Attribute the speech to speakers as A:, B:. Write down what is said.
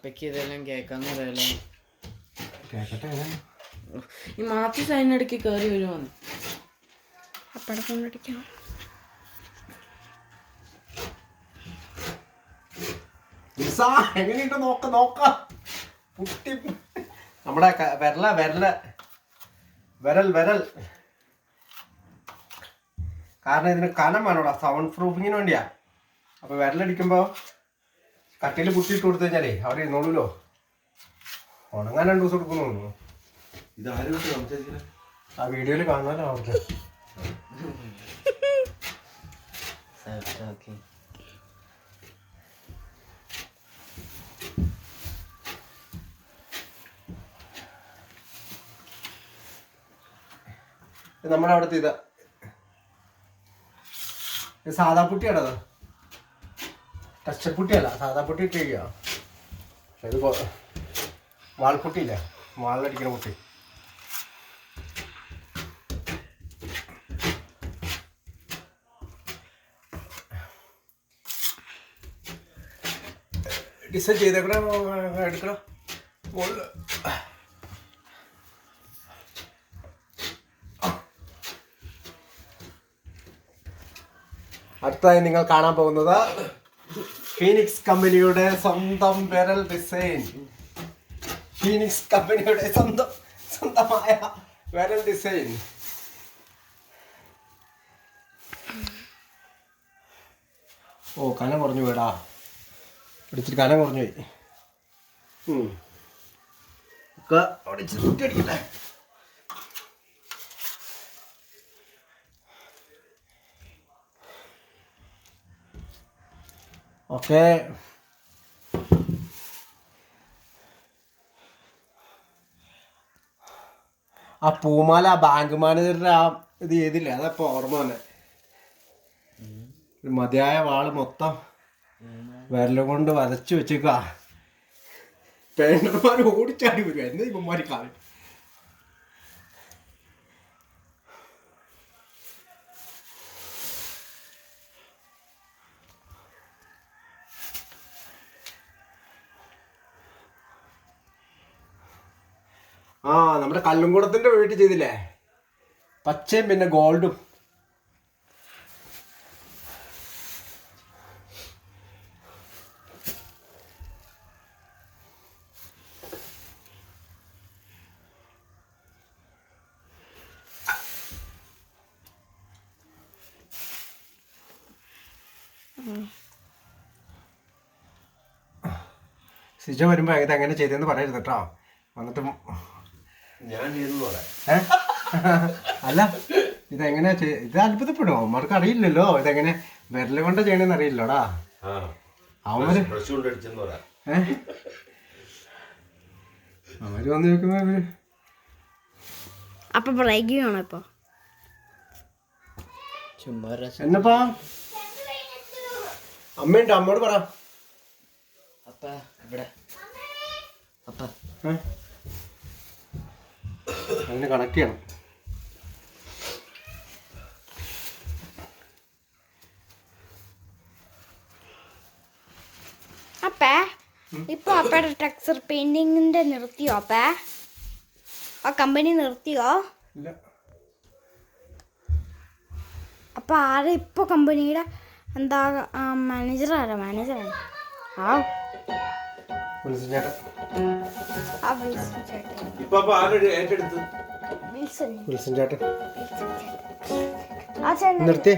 A: അപ്പയ്ക്ക് ഇതെല്ലാം കേൾക്കാന്ന് പറയല്ലോ.
B: കേക്കട്ടെ.
A: ഈ മാത്യു സൈനിടയ്ക്ക് കയറി വരുവാന്ന്
C: അപ്പടെ കൊണ്ടടിക്കാം.
B: എങ്ങനെയുണ്ട് നോക്ക പുട്ടി. നമ്മുടെ വിരൽ കാരണം ഇതിന് കനം വേണോടാ, സൗണ്ട് പ്രൂഫിങ്ങിന് വേണ്ടിയാ. അപ്പൊ വിരലടിക്കുമ്പോ കട്ടിയിൽ പുട്ടിയിട്ട് കൊടുത്തു കഴിഞ്ഞാലേ അവിടെ ഇരുന്നോളൂല്ലോ. ഉണങ്ങാൻ 2 ദിവസം എടുക്കുന്നു തോന്നുന്നു. ആ വീഡിയോയിൽ കാണാനോ അവർക്ക്. നമ്മുടെ അവിടുത്തെ ഇത് സാധാ പുട്ടിയാണോ? അത് ടച്ചപ്പുട്ടിയല്ല, സാധാ പുട്ടി ഇട്ട് കഴിക്കുക. പക്ഷെ ഇത് വാൾപുട്ടിയില്ല, വാളിലടിക്കുന്ന പുട്ടി. ഡിസൈൻ ചെയ്തേക്കണ എടുക്കണം. അടുത്തതായി നിങ്ങൾ കാണാൻ പോകുന്നത് ഫീനിക്സ് കമ്പനിയുടെ സ്വന്തം വിരൽ ഡിസൈൻ. ഫീനിക്സ് കമ്പനിയുടെ സ്വന്തമായ വിരൽ ഡിസൈൻ. ഓ, കനം കുറഞ്ഞു പോയടാ. ഇടിച്ചിട്ട് കനം കുറഞ്ഞു പോയി. അവിടെ ഇച്ചിരി കുട്ടി അടിക്കട്ടെ. ഓക്കെ, ആ പൂമാല ബാങ്ക് മാനേജറിന്റെ ആ ഇത് ചെയ്തില്ലേ, അതപ്പോ ഓർമ്മ തന്നെ. മതിയായ വാള് മൊത്തം വിരലും കൊണ്ട് വരച്ചു വെച്ചേക്ക. പേണ്ടർമാർ ഓടിച്ചാടി വരിക. എന്താ ഇവന്മാര് കാര്യം? ആ, നമ്മുടെ കല്ലുംകുടത്തിന്റെ വീട്ടിൽ ചെയ്തില്ലേ, പച്ചയും പിന്നെ ഗോൾഡും. സിജ വരുമ്പോ ഇതെങ്ങനെ ചെയ്തെന്ന് പറയരുത് കേട്ടോ. വന്നിട്ട്
D: ഞാൻ ചെയ്തു.
B: അല്ല, ഇതെങ്ങനെയാ ഇത് അത്ഭുതപ്പെടും. അവന്മാർക്ക് അറിയില്ലല്ലോ ഇതെങ്ങനെ വിരല് കൊണ്ട് ചെയ്യണെന്ന് അറിയില്ലോടാ. അവര് അവര് വന്ന് നോക്കുമ്പോ
C: അപ്പൊ ബ്രേക്ക് വേണോ ഇപ്പൊ?
B: എന്നപ്പാ അമ്മയുണ്ട്, അമ്മയോട് പറ.
A: അപ്പ ഇവിടെ അപ്പ
B: അതിന് കണക്ട് ചെയ്യണം.
C: അപ്പേ ഇപ്പൊ അപ്പയുടെ ടെക്സ്ചർ പെയിന്റിങ്ങിന്റെ നിർത്തിയോ? അപ്പേ ആ കമ്പനി നിർത്തിയോ?
B: ഇല്ല.
C: അപ്പൊ ആരാ ഇപ്പൊ കമ്പനിയുടെ എന്താ മാനേജറാണ്? മാനേജറാണ് ആ
B: വിൽസൺ ചേട്ടൻ.
C: ആ വിൽസൺ ചേട്ടൻ.
D: ഇപ്പൊ ആരുടെ ഏറ്റെടുത്ത്?
C: വിൽസൺ
B: വിൽസൺ ചേട്ടൻ
C: ആ ചേട്ടൻ
B: നിർത്തിയേ.